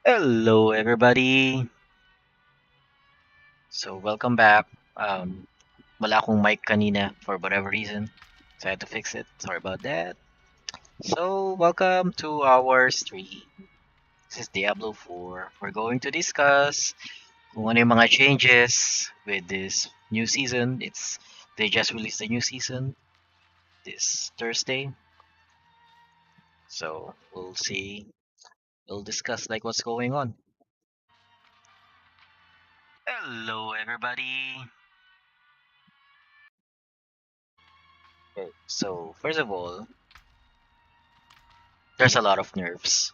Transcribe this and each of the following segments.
Hello, everybody. So, welcome back. Wala akong mic kanina for whatever reason. So, I had to fix it. Sorry about that. So, welcome to our stream. This is Diablo 4. We're going to discuss kung ano yung mga changes with this new season. They just released a new season this Thursday. So, we'll see. We'll discuss like what's going on. Hello, everybody. Okay, so first of all, there's a lot of nerfs.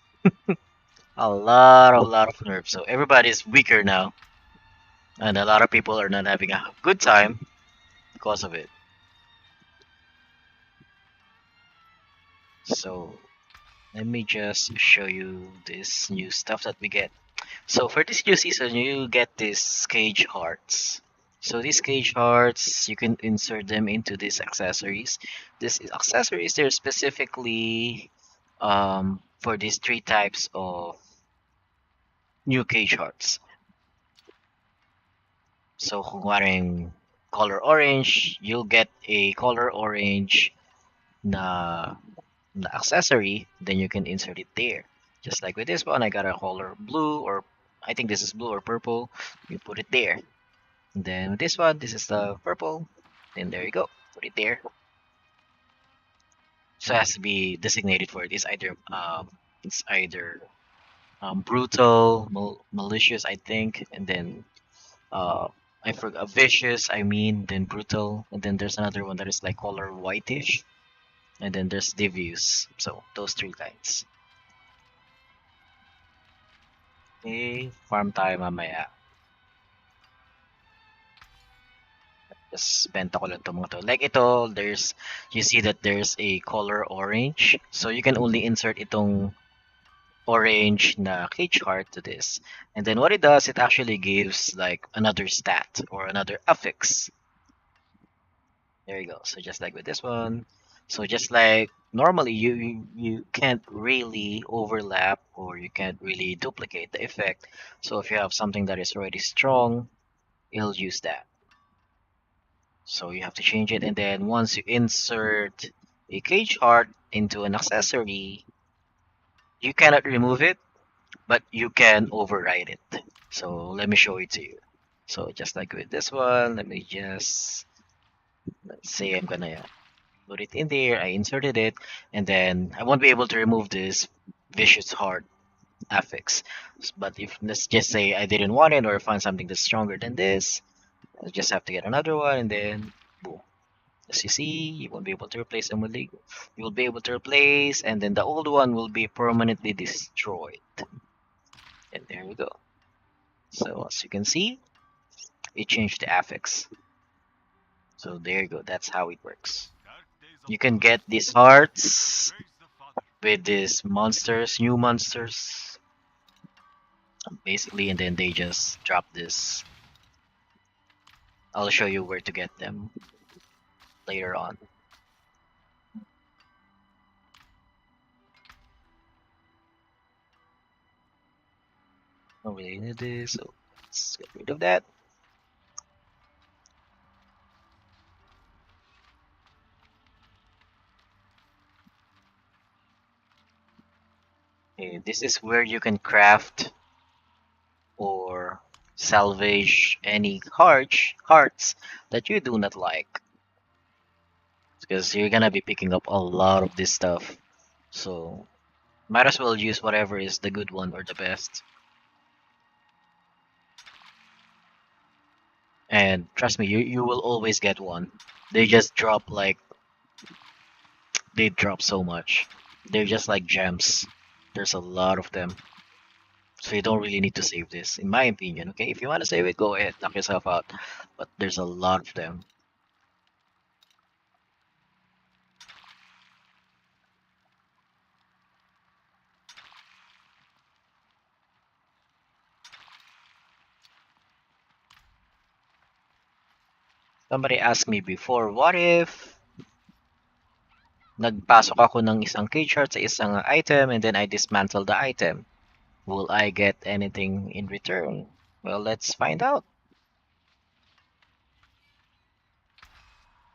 A lot of nerfs. So everybody's weaker now, and a lot of people are not having a good time because of it. So let me just show you this new stuff that we get. So for this new season, you get these cage hearts. So these cage hearts, you can insert them into these accessories. These accessories, they're specifically for these three types of new cage hearts. So kung waring color orange, you'll get a color orange na, na accessory, then you can insert it there. Just like with this one, I got a color blue, or I think this is blue or purple. You put it there. And then with this one, this is the purple. Then there you go. Put it there. So it has to be designated for it. It's either brutal, malicious, I think, and then uh I forgot vicious, I mean, then brutal, and then there's another one that is like color whitish, and then there's devious. So those three kinds. Okay, farm tayo mamaya. Just benta ko lang to mga to. Like ito, you see that there's a color orange. So you can only insert itong orange na cage heart to this. And then what it does, it actually gives like another stat or another affix. There you go. So just like with this one. So just like normally you can't really overlap or you can't really duplicate the effect. So if you have something that is already strong, it'll use that. So you have to change it, and then once you insert a cage heart into an accessory, you cannot remove it, but you can override it. So let me show it to you. So just like with this one, let's say I'm gonna put it in there, I inserted it, and then I won't be able to remove this vicious heart affix. But if let's just say I didn't want it or find something that's stronger than this, I just have to get another one, and then boom. As you see, you won't be able to replace them with Lego. You will be able to replace, and then the old one will be permanently destroyed. And there you go. So as you can see, it changed the affix. So there you go. That's how it works. You can get these hearts with these monsters, new monsters, basically, and then they just drop this. I'll show you where to get them later on. Don't really need this, so let's get rid of that. Okay, this is where you can craft or salvage any hearts that you do not like, because you're gonna be picking up a lot of this stuff, so might as well use whatever is the good one or the best. And trust me, you will always get one. They just drop like they drop so much. They're just like gems. There's a lot of them, so you don't really need to save this, in my opinion. Okay, if you want to save it, go ahead, knock yourself out, but there's a lot of them. Somebody asked me before, what if nagpasok ako ng isang cage heart sa isang item and then I dismantle the item? Will I get anything in return? Well, let's find out.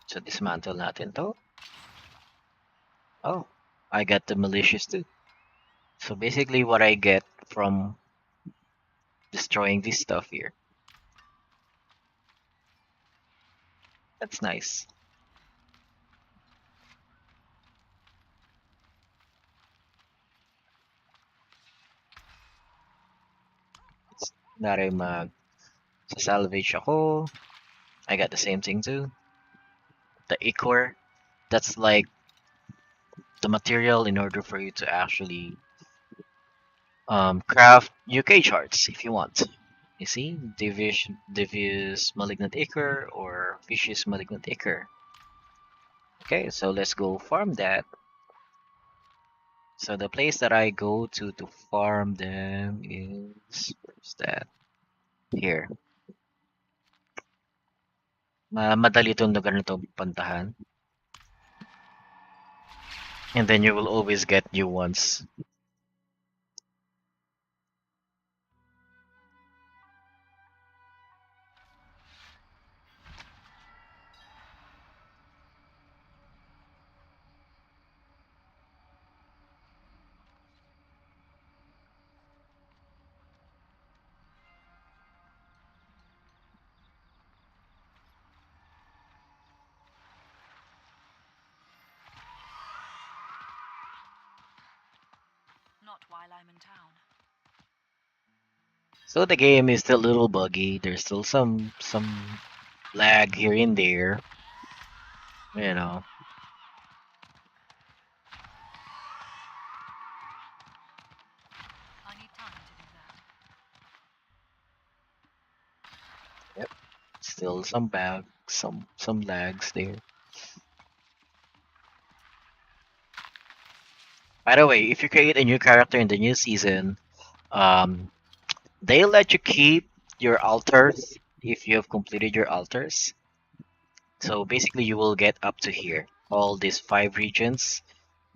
So dismantle natin to. Oh, I got the malicious too. So basically what I get from destroying this stuff here. That's nice. Dari mag-salvage ako. I got the same thing too. The ichor. That's like the material in order for you to actually craft UK charts if you want. You see, Devious Malignant Ichor or Vicious Malignant Ichor. Okay, so let's go farm that. So the place that I go to farm them is, where's that? Here. Madali itong lugar na to pantahan. And then you will always get new ones. Not while I'm in town. So the game is still a little buggy. There's still some lag here and there. You know. I need time to do that. Yep. Still some bug, some lags there. By the way, if you create a new character in the new season, um, they let you keep your altars if you have completed your altars. So basically, you will get up to here. All these 5 regions,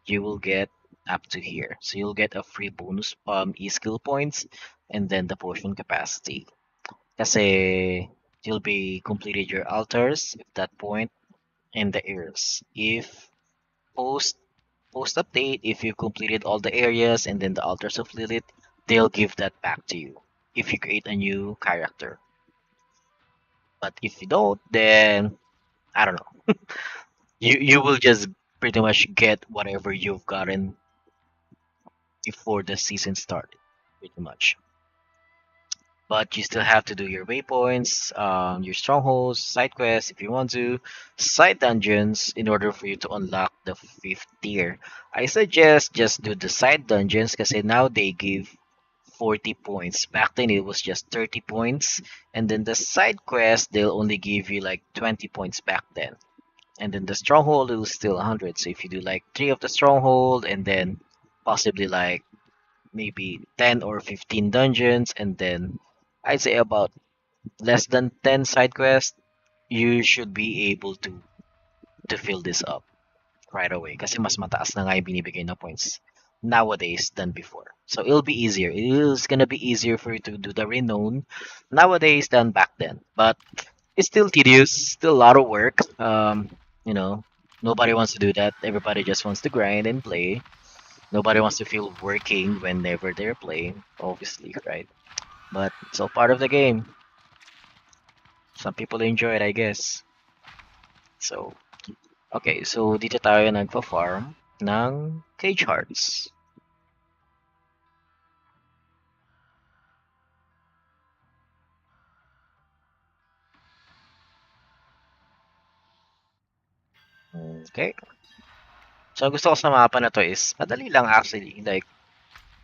you will get up to here. So you'll get a free bonus e-skill points and then the potion capacity. Kasi you'll be completed your altars at that point and the areas. If post post update, if you've completed all the areas and then the altars of Lilith, they'll give that back to you if you create a new character. But if you don't, then I don't know. You will just pretty much get whatever you've gotten before the season started, pretty much. But you still have to do your waypoints, your strongholds, side quests if you want to, side dungeons in order for you to unlock the 5th tier. I suggest just do the side dungeons because now they give 40 points. Back then it was just 30 points. And then the side quest, they'll only give you like 20 points back then. And then the stronghold is still 100. So if you do like 3 of the stronghold and then possibly like maybe 10 or 15 dungeons and then I'd say about less than 10 side quests, you should be able to fill this up right away kasi mas mataas na nga yung binibigay na points nowadays than before. So it'll be easier. It is gonna be easier for you to do the renown nowadays than back then. But it's still tedious, still a lot of work. You know, nobody wants to do that. Everybody just wants to grind and play. Nobody wants to feel working whenever they're playing, obviously, right? But it's all part of the game. Some people enjoy it, I guess. So, okay. So, dito tayo nagpa-farm ng cage hearts. Okay. So, gusto ko sa mapa na to is, madali lang actually. Like,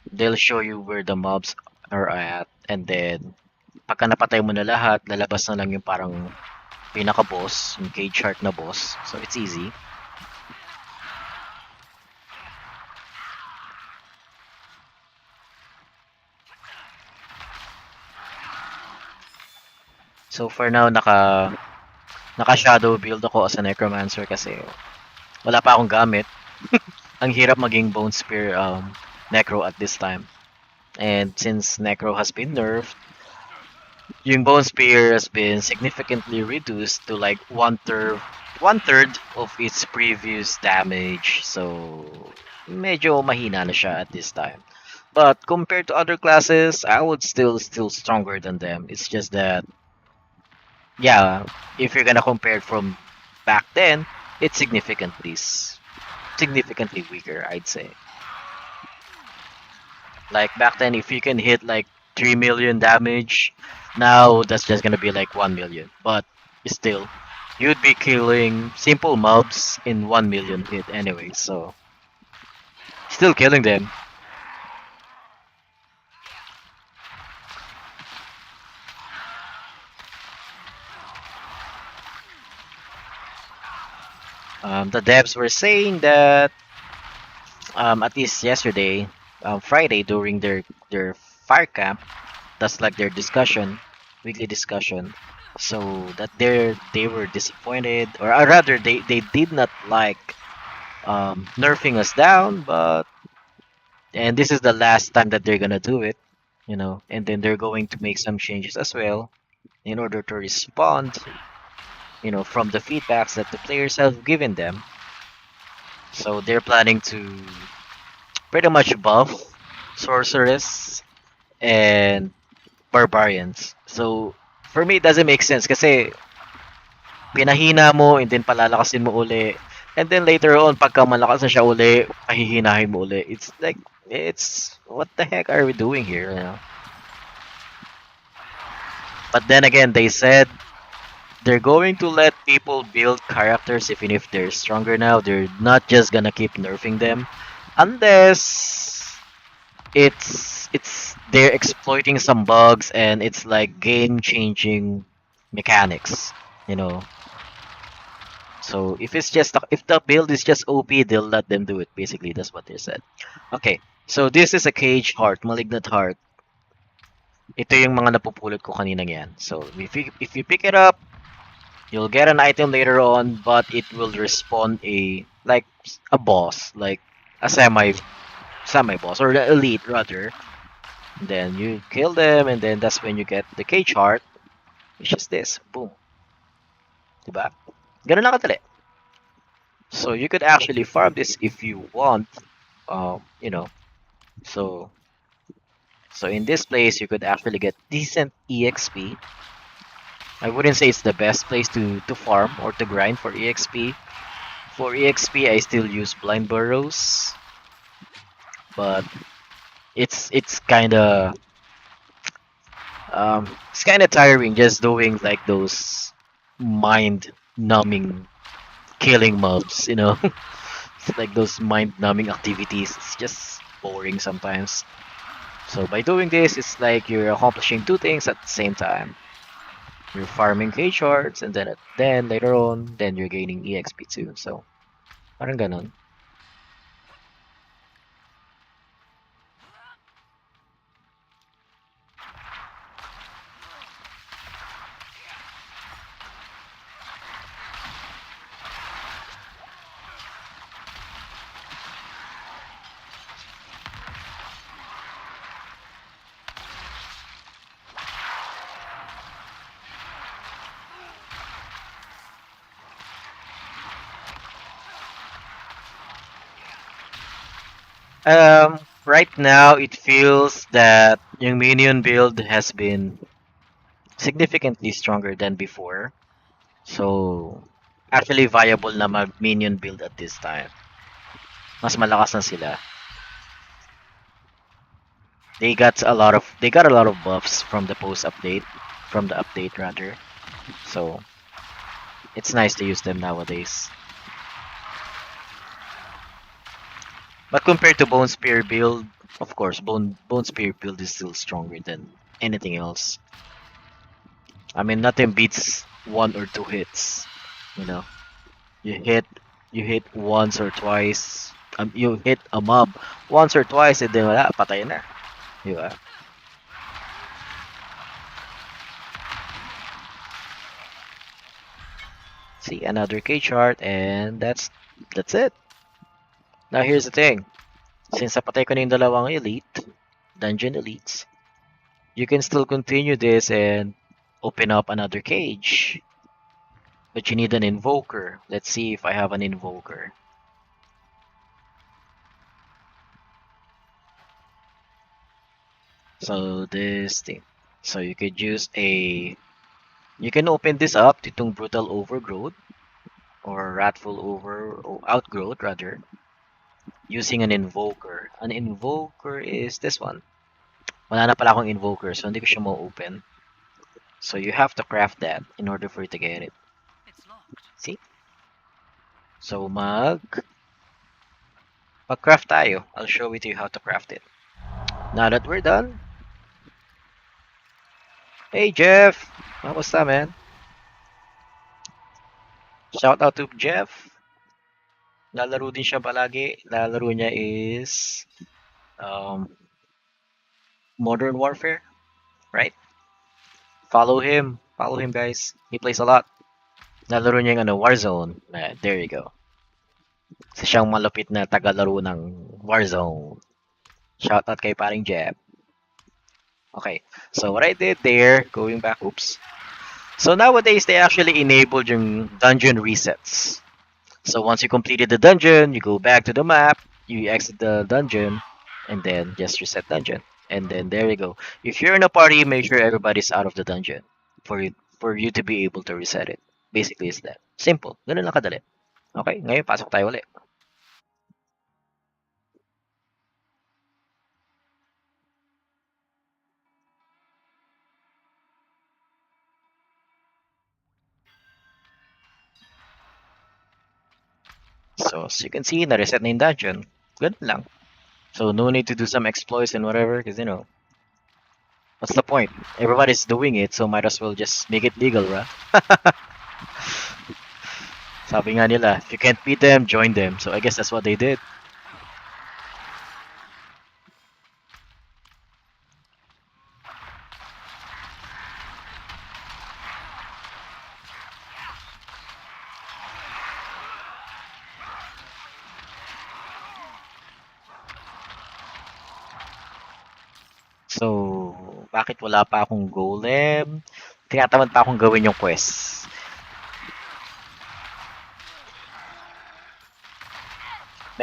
they'll show you where the mobs are at. And then, pagka napatay mo na lahat, lalabas na lang yung parang pinaka-boss, yung cage heart na boss. So, it's easy. So, for now, naka-shadow build ako as a necromancer kasi wala pa akong gamit. Ang hirap maging bone spear necro at this time. And since Necro has been nerfed, yung Bone Spear has been significantly reduced to like one third of its previous damage. So medyo mahina na siya at this time. But compared to other classes, I would still stronger than them. It's just that yeah, if you're gonna compare it from back then, it's significantly weaker, I'd say. Like back then, if you can hit like 3 million damage, now that's just gonna be like 1 million. But still, you'd be killing simple mobs in 1 million hit anyway. So still killing them. The devs were saying that at least yesterday, Friday during their fire camp, that's like their discussion, weekly discussion. So that they were disappointed, or rather, they did not like nerfing us down, but and this is the last time that they're gonna do it. And then they're going to make some changes as well in order to respond, from the feedbacks that the players have given them. So they're planning to pretty much buff sorceress and barbarians. So for me, it doesn't make sense kasi pinahina mo and then palalakasin mo uli. And then later on, pagka malakas na siya uli, pahihinahin mo uli. It's like, what the heck are we doing here? But then again, they said they're going to let people build characters even if they're stronger now. They're not just gonna keep nerfing them. Unless it's they're exploiting some bugs and it's like game changing mechanics, you know. So if the build is just OP, they'll let them do it. Basically, that's what they said. Okay, so this is a cage heart, malignant heart. Ito yung mga napupulot ko kaninang yan. So if you pick it up, you'll get an item later on, but it will respawn a boss, like a semi boss or the elite rather. Then you kill them, and then that's when you get the cage heart, which is this. Boom. Diba? Ganun lang kadali. So you could actually farm this if you want. Um, you know. So so in this place you could actually get decent EXP. I wouldn't say it's the best place to farm or to grind for EXP. For EXP I still use blind burrows, but it's kinda tiring just doing like those mind numbing killing mobs. It's like those mind numbing activities. It's just boring sometimes. So by doing this, it's like you're accomplishing two things at the same time. You're farming cage shards, and then later on, then you're gaining EXP too. So parang ganon. Right now it feels that yung minion build has been significantly stronger than before. So actually viable na mag minion build at this time. Mas malakas na sila. They got a lot of buffs from the post update, from the update rather. So it's nice to use them nowadays. But compared to Bone Spear build, of course, Bone Spear build is still stronger than anything else. I mean, nothing beats one or two hits. You know, you hit you hit once or twice. You hit a mob once or twice, and then wala, patay na. Diba? See, another K chart, and that's it. Now here's the thing. Since napatay ko na yung dalawang elite, dungeon elites, you can still continue this and open up another cage. But you need an invoker. Let's see if I have an invoker. So this thing. So you could use a... You can open this up, itong brutal overgrowth or wrathful outgrowth rather, using an invoker. An invoker is this one. Wala na pala akong invoker, so hindi ko siya ma-open. So you have to craft that in order for you to get it. It's locked. See? So mag-craft tayo. I'll show it to you how to craft it. Now that we're done. Hey Jeff! Kamusta man? Shout out to Jeff. Lalaro din siya palagi. Lalaro niya is um, Modern Warfare, right? Follow him. Follow him guys. He plays a lot. Lalaro niya yung Warzone. There you go. Isa siyang malupit na tagalaro ng Warzone. Shout out kay paring Jeff. Okay, so what I did there, going back, oops. So nowadays, they actually enabled yung dungeon resets. So once you completed the dungeon, you go back to the map, you exit the dungeon, and then just reset dungeon. And then there you go. If you're in a party, make sure everybody's out of the dungeon for you to be able to reset it. Basically, it's that. Simple. Ganun lang kadali. Okay, ngayon pasok tayo ulit. So as you can see, na-reset na yung dungeon. Ganun lang. So no need to do some exploits and whatever, because what's the point? Everybody's doing it, so might as well just make it legal, right? Sabi nga nila, if you can't beat them, join them. So I guess that's what they did. So, bakit wala pa akong golem? Tinatamad pa akong gawin yung quest.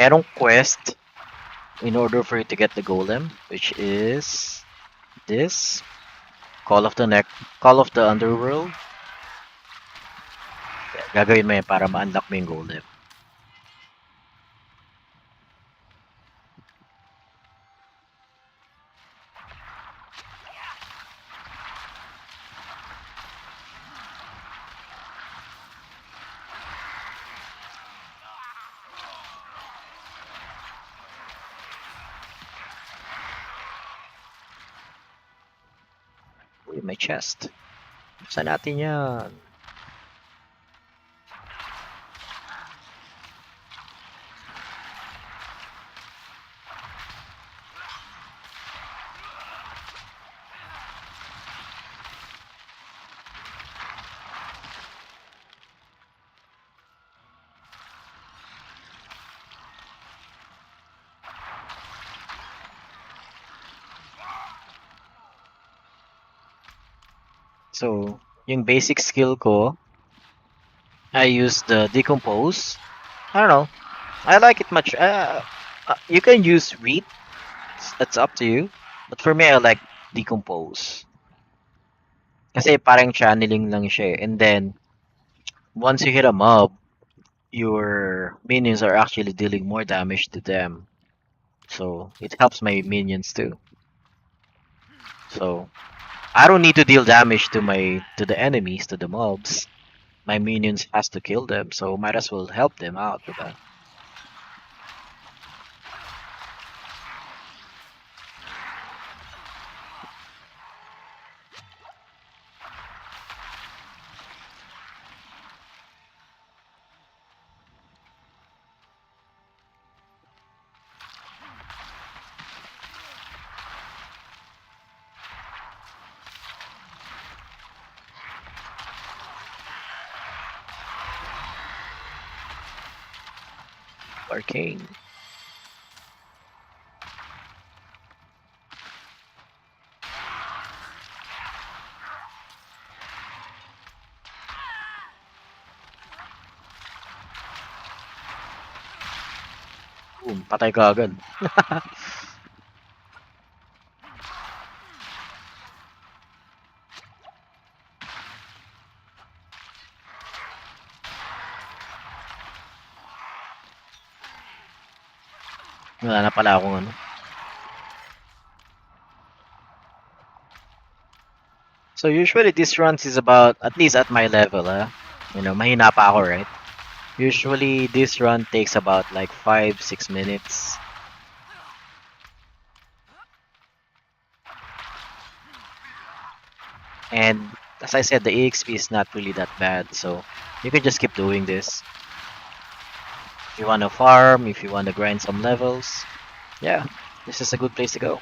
Merong quest in order for you to get the golem, which is this. Call of the Underworld. Gagawin mo yan para ma-unlock mo yung golem. Uy, may chest. Saan natin yan? So, yung basic skill ko, I use the decompose. I don't know. I like it much. You can use read. That's up to you. But for me, I like decompose. Kasi parang channeling lang siya. And then, once you hit a mob, your minions are actually dealing more damage to them. So, it helps my minions too. So, I don't need to deal damage to the enemies, to the mobs. My minions has to kill them, so might as well help them out with that. Arcane. Boom, patay ka agad. Wala na pala akong ano. So usually this runs is about, at least at my level, you know, mahina pa ako, right? Usually this run takes about like 5-6 minutes. And as I said, the EXP is not really that bad, so you can just keep doing this. If you want to farm, if you want to grind some levels, yeah, this is a good place to go.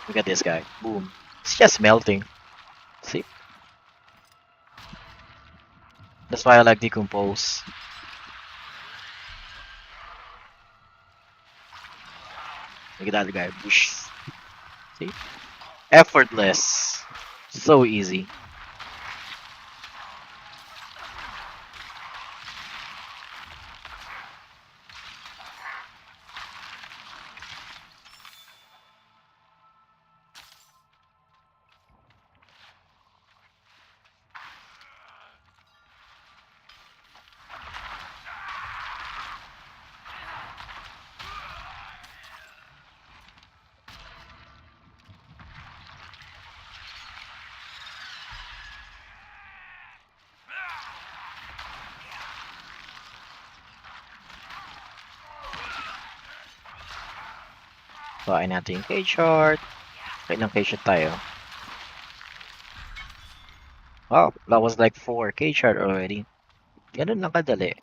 Look at this guy. Boom. It's just melting. See? That's why I like decompose. Look at that guy. Whoosh. See? Effortless. So easy. Kain natin yung cage short. Kailang cage short tayo? Wow, that was like 4 cage short already. Ganun lang kadali.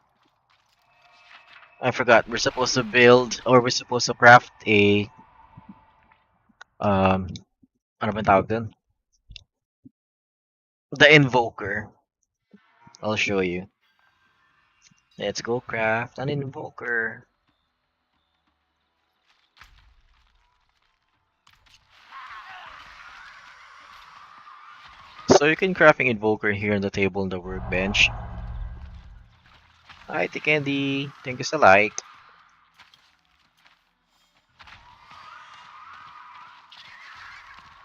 I forgot, we're supposed to build, or we're supposed to craft a, ano ba tawag dun? The invoker. I'll show you. Let's go craft an invoker. So you can craft an invoker here on the table on the workbench. Hi, Candy. Thank you sa like.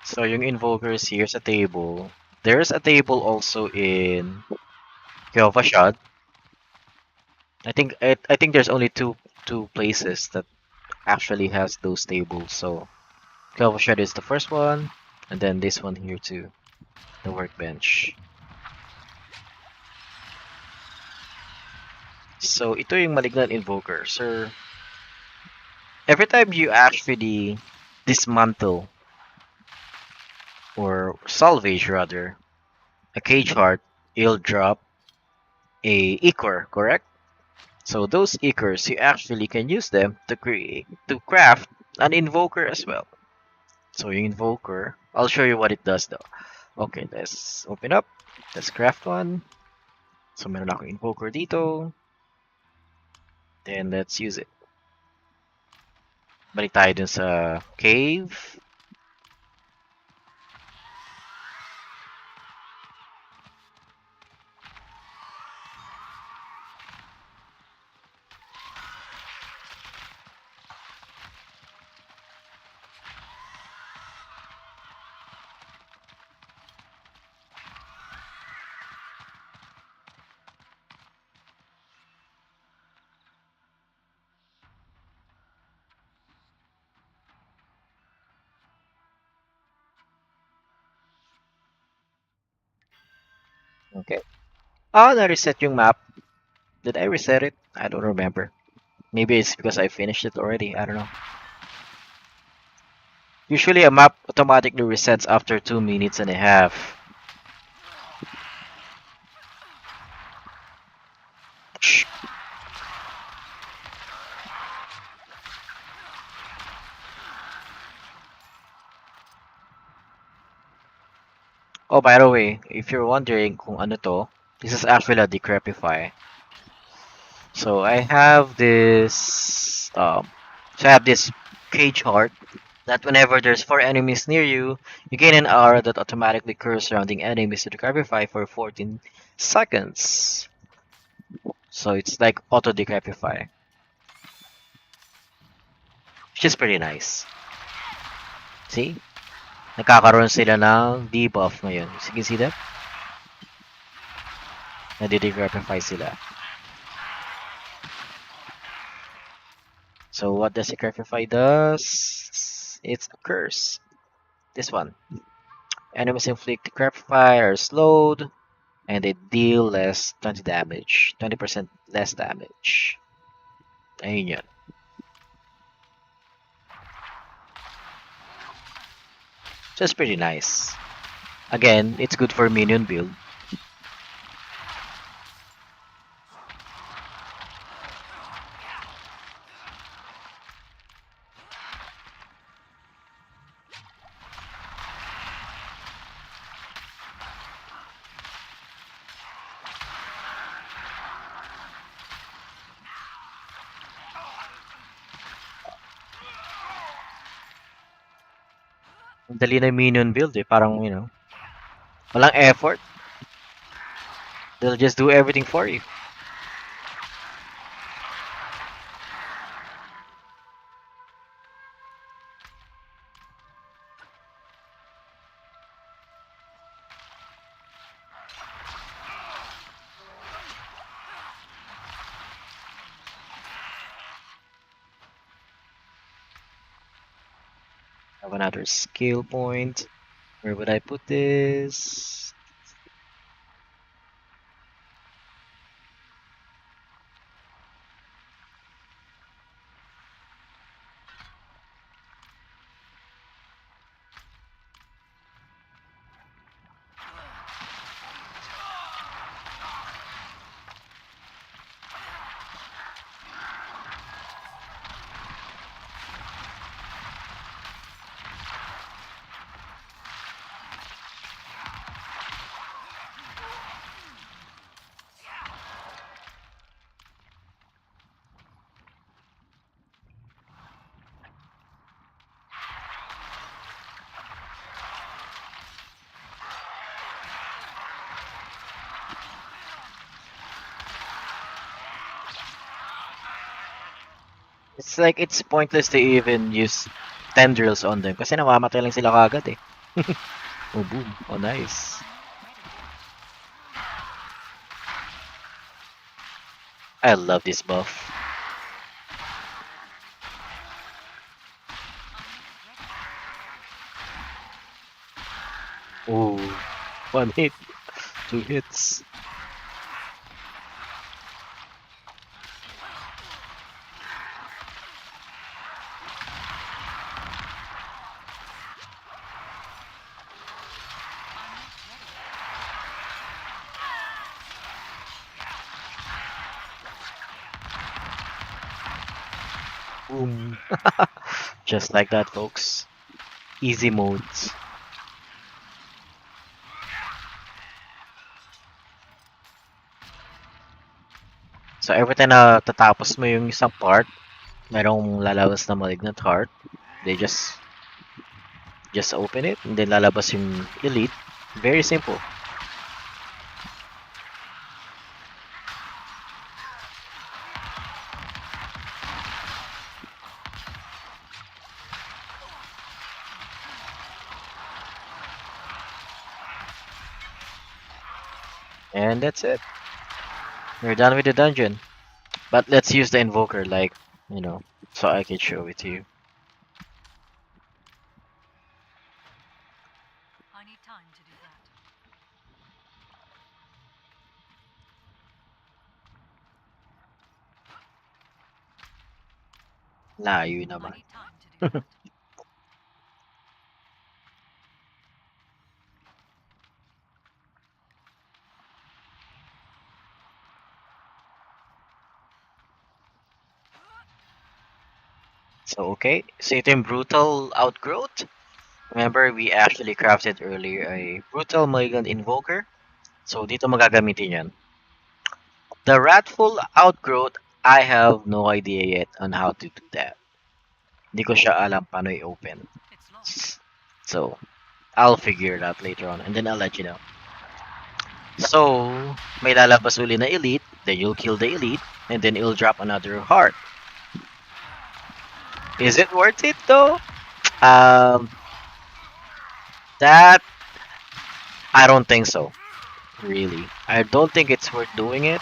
So yung invoker is here sa table. There's a table also in Kyovashad. I think there's only two places that actually has those tables. So Kyovashad is the first one, and then this one here too, the workbench. So ito yung Malignant Invoker. Sir, every time you actually dismantle or salvage rather a cage heart, it'll drop a ichor, correct? So those ichors, you actually can use them to craft an invoker as well. So yung invoker, I'll show you what it does though. Okay, let's open up. Let's craft one. So meron akong invoker dito. Then let's use it. Balik tayo dun sa cave. Okay. Ah, na-reset yung map. Did I reset it? I don't remember. Maybe it's because I finished it already. I don't know. Usually a map automatically resets after 2.5 minutes. Shh. Oh, by the way, if you're wondering kung ano to, this is actually a decrepify. So I have this cage heart. That whenever there's 4 enemies near you, you gain an aura that automatically cures surrounding enemies to decrepify for 14 seconds. So it's like auto decrepify, which is pretty nice. See? Nagkakaroon sila ng debuff ngayon. You can see that? Nadi-decrepify sila. So what does decrepify does? It's a curse. This one. Enemies inflict decrepify are slowed, and they deal less 20 damage. 20% less damage. Ayun yun. So it's pretty nice. Again, it's good for minion build. Ang dali na minion build eh. Parang, walang effort. They'll just do everything for you. Have another skill point. Where would I put this? It's like it's pointless to even use tendrils on them kasi namamatay lang sila kagad eh. Oh boom. Oh nice. I love this buff. Ooh. One hit. Two hits. Boom. Just like that, folks. Easy modes. So every time na tatapos mo yung isang part, merong lalabas na malignant heart. They just open it and then lalabas yung elite. Very simple. And that's it. We're done with the dungeon. But let's use the invoker so I can show it to you. I need time to do that. Layo I naman. need time to do that. So okay, so ito yung brutal outgrowth. Remember, we actually crafted earlier a brutal malignant invoker. So dito magagamitin yan. The wrathful outgrowth, I have no idea yet on how to do that. Hindi ko siya alam paano i-open. It's locked. So, I'll figure it out later on and then I'll let you know. So, may lalabas uli na elite, then you'll kill the elite, and then it'll drop another heart. Is it worth it though? Um, that I don't think so. Really, I don't think it's worth doing it.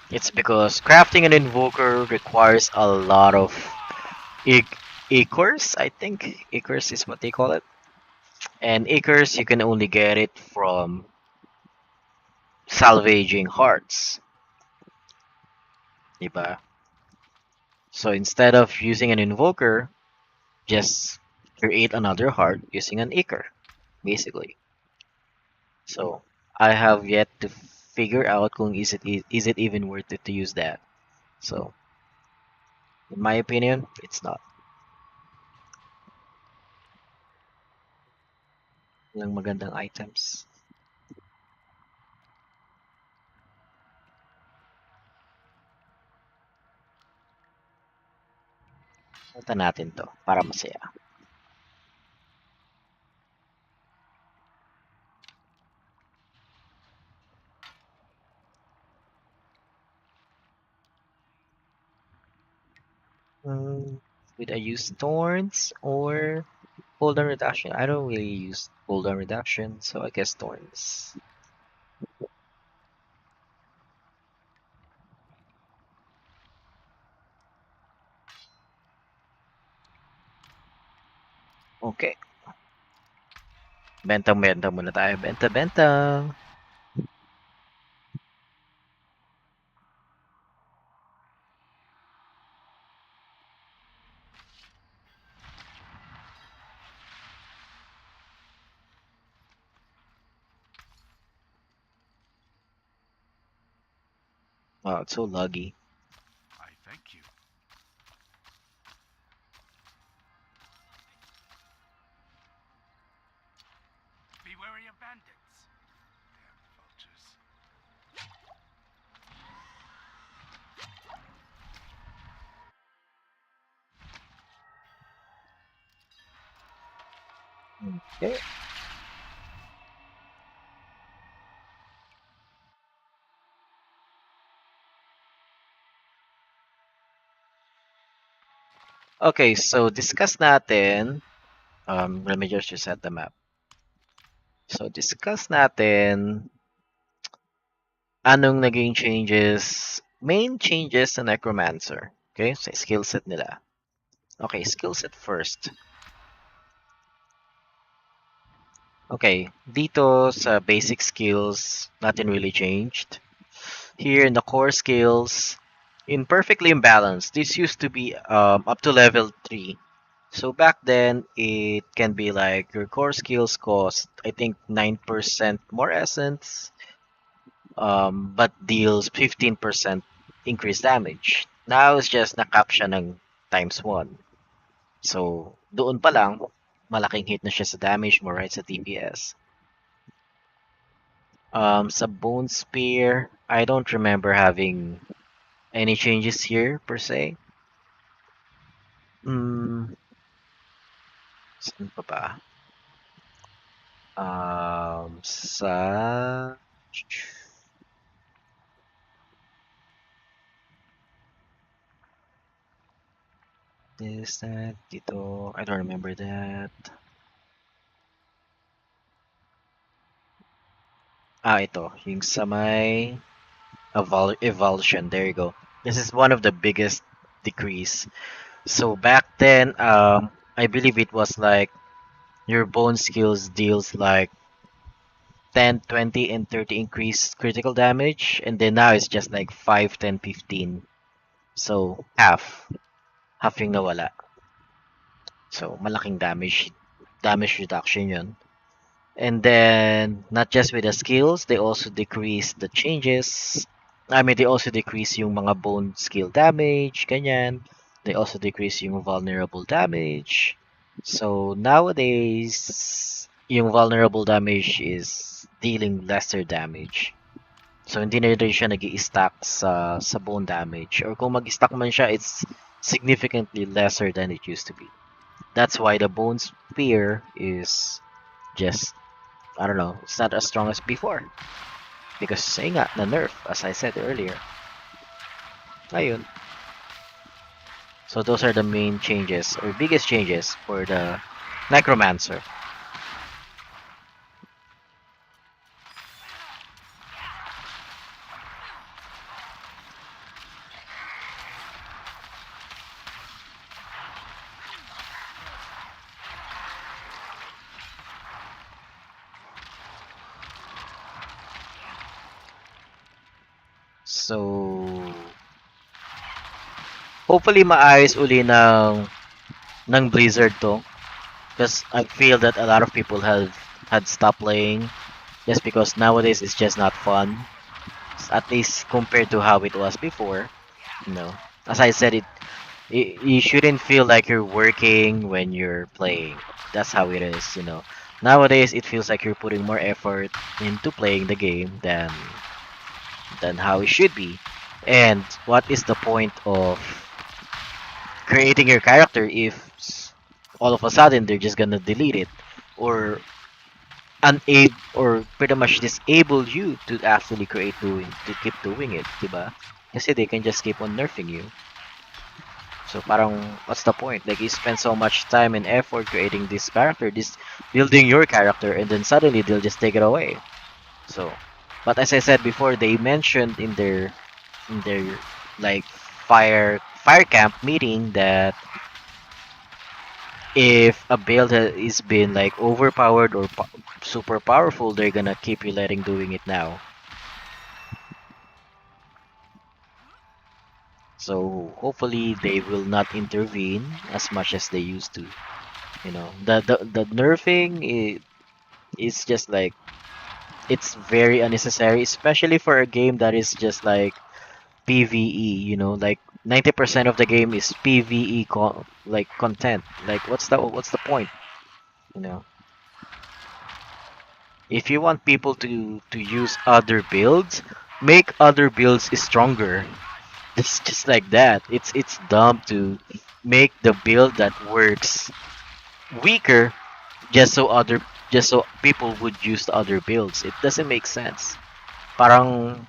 It's because crafting an invoker requires a lot of acres. I think acres is what they call it, and acres you can only get it from salvaging hearts, diba? So instead of using an invoker, just create another heart using an acre, basically. So I have yet to figure out kung is it even worth it to use that. So in my opinion, it's not. Walang magandang items. Punta natin to para masaya. Would I use thorns or cooldown reduction? I don't really use cooldown reduction, so I guess thorns. Okay. Benta muna tayo. Benta. Oh, it's so laggy. I thank you. Be wary of bandits. Damn vultures. Okay. Okay, so discuss natin. Let me just reset the map. So discuss natin anong naging changes, main changes sa Necromancer. Okay, sa skill set nila. Okay, skill set first. Okay, dito sa basic skills, nothing really changed. Here in the core skills, in perfectly imbalanced, this used to be up to level 3. So back then, it can be like your core skills cost, I think, 9% more essence, but deals 15% increased damage. Now it's just na-cap siya ng times 1. So, doon pa lang, malaking hit na siya sa damage mo right sa DPS. Sa Bone Spear, I don't remember having any changes here per se. Saan pa ba? Sa this, that, dito, I don't remember that. Ito, yung sa may Evulsion, there you go. This is one of the biggest decrease. So back then, I believe it was like your bone skills deals like 10, 20, and 30 increased critical damage, and then now it's just like 5, 10, 15. So half yung nawala. So malaking damage reduction yun. And then not just with the skills, they also decrease the changes. I mean, they also decrease yung mga bone skill damage, ganyan. They also decrease yung vulnerable damage. So nowadays, yung vulnerable damage is dealing lesser damage. So hindi na rin siya nag-i-stack sa bone damage. Or kung mag-stack man siya, it's significantly lesser than it used to be. That's why the bone spear is just, I don't know, it's not as strong as before. Because say nga, na nerf, as I said earlier. Ayun. So those are the main changes, or biggest changes for the Necromancer. So, hopefully maayos uli ng Blizzard to. Because I feel that a lot of people have had stopped playing just because nowadays it's just not fun. At least compared to how it was before. You know, as I said, you shouldn't feel like you're working when you're playing. That's how it is. Nowadays it feels like you're putting more effort into playing the game than how it should be. And what is the point of creating your character if all of a sudden they're just gonna delete it or unable or pretty much disable you to actually keep doing it, diba? Kasi they can just keep on nerfing you. So parang what's the point? Like you spend so much time and effort creating this character, this building your character, and then suddenly they'll just take it away. So, but as I said before, they mentioned in their like fire camp meeting that if a build is been like overpowered or super powerful, they're gonna keep you letting doing it now. So hopefully they will not intervene as much as they used to. The nerfing is just like it's very unnecessary, especially for a game that is just like PvE. Like 90% of the game is PvE like content. Like what's the point? You know, if you want people to use other builds, make other builds stronger. It's just like that. It's dumb to make the build that works weaker just so people would use the other builds. It doesn't make sense. Parang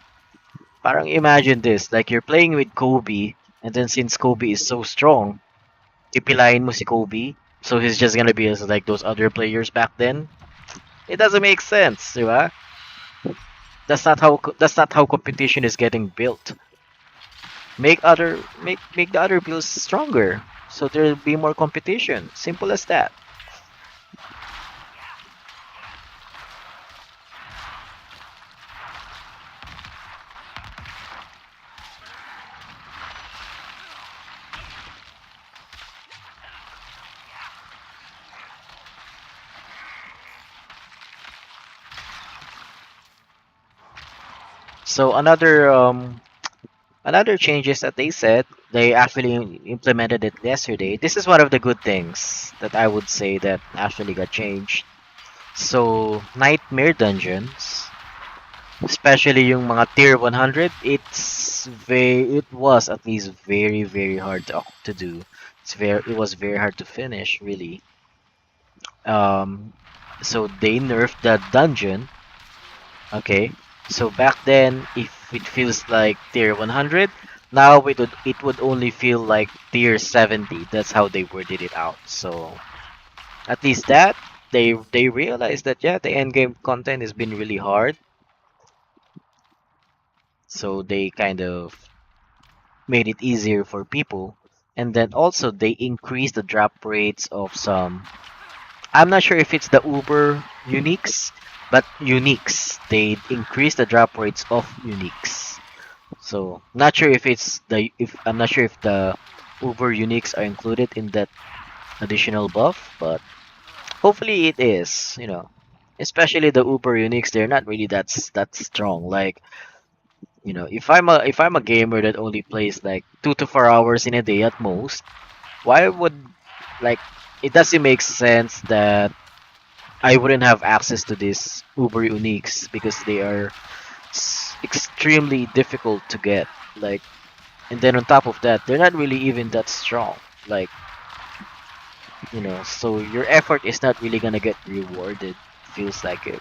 parang imagine this, like you're playing with Kobe and then since Kobe is so strong, ipilayin mo si Kobe, so he's just gonna be as like those other players back then. It doesn't make sense, diba? That's not how competition is getting built. Make the other builds stronger so there'll be more competition. Simple as that. So another changes that they said, they actually implemented it yesterday. This is one of the good things that I would say that actually got changed. So nightmare dungeons, especially yung mga tier 100, it was at least very very hard to do. It was very hard to finish really. Um, so they nerfed the dungeon. Okay. So back then, if it feels like tier 100, now it would only feel like tier 70. That's how they worded it out. So at least that they realized that yeah, the end game content has been really hard. So they kind of made it easier for people. And then also they increased the drop rates of some. I'm not sure if it's the Uber uniques, but uniques. They increased the drop rates of uniques. So not sure if I'm not sure if the Uber uniques are included in that additional buff, but hopefully it is. Especially the Uber uniques, they're not really that strong. Like if I'm a gamer that only plays like 2 to 4 hours in a day at most, why would like it doesn't make sense that I wouldn't have access to these Uber uniques because they are extremely difficult to get. Like And then on top of that, they're not really even that strong. Like, so your effort is not really gonna get rewarded. Feels like it.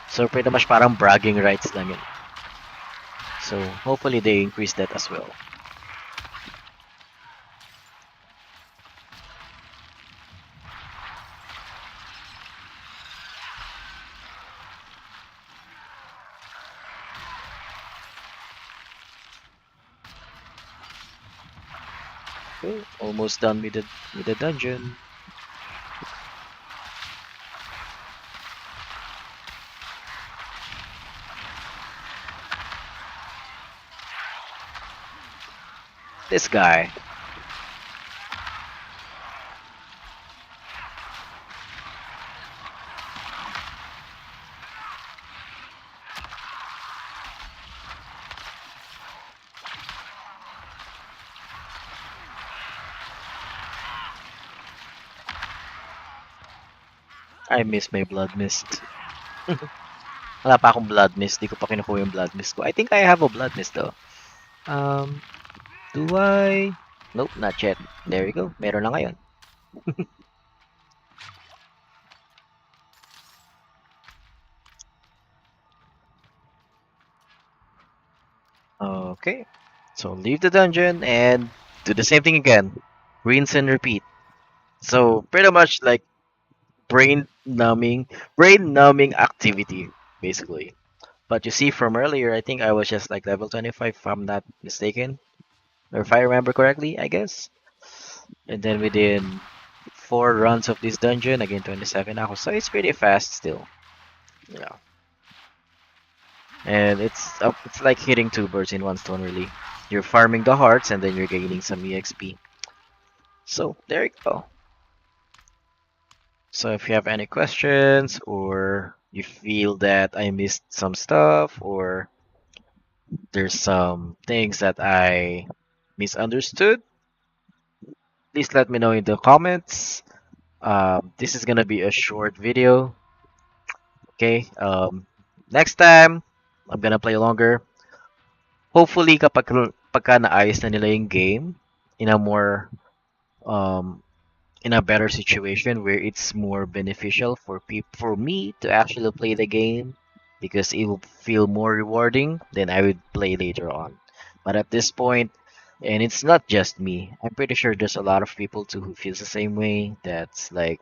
So pretty much parang bragging rights lang yun. So hopefully they increase that as well. Okay, almost done with the dungeon. This guy. I miss my blood mist. Wala pa akong blood mist. Di ko pa kinukuha yung blood mist ko. I think I have a blood mist though. Um, do I? Nope, not yet. There we go. Meron na ngayon. Okay. So leave the dungeon and do the same thing again. Rinse and repeat. So pretty much like brain numbing activity, basically. But you see from earlier, I think I was just like level 25 if I'm not mistaken. Or if I remember correctly, I guess. And then within 4 runs of this dungeon, again 27 ako. So it's pretty fast still. Yeah. And it's like hitting two birds in one stone really. You're farming the hearts and then you're gaining some EXP. So there you go. So if you have any questions or you feel that I missed some stuff or there's some things that I misunderstood, please let me know in the comments. This is gonna be a short video. Okay. Next time I'm gonna play longer. Hopefully pagka naayos na nila yung game in a more um in a better situation where it's more beneficial for me to actually play the game because it will feel more rewarding, then I would play later on. But at this point, and it's not just me, I'm pretty sure there's a lot of people too who feels the same way. That's like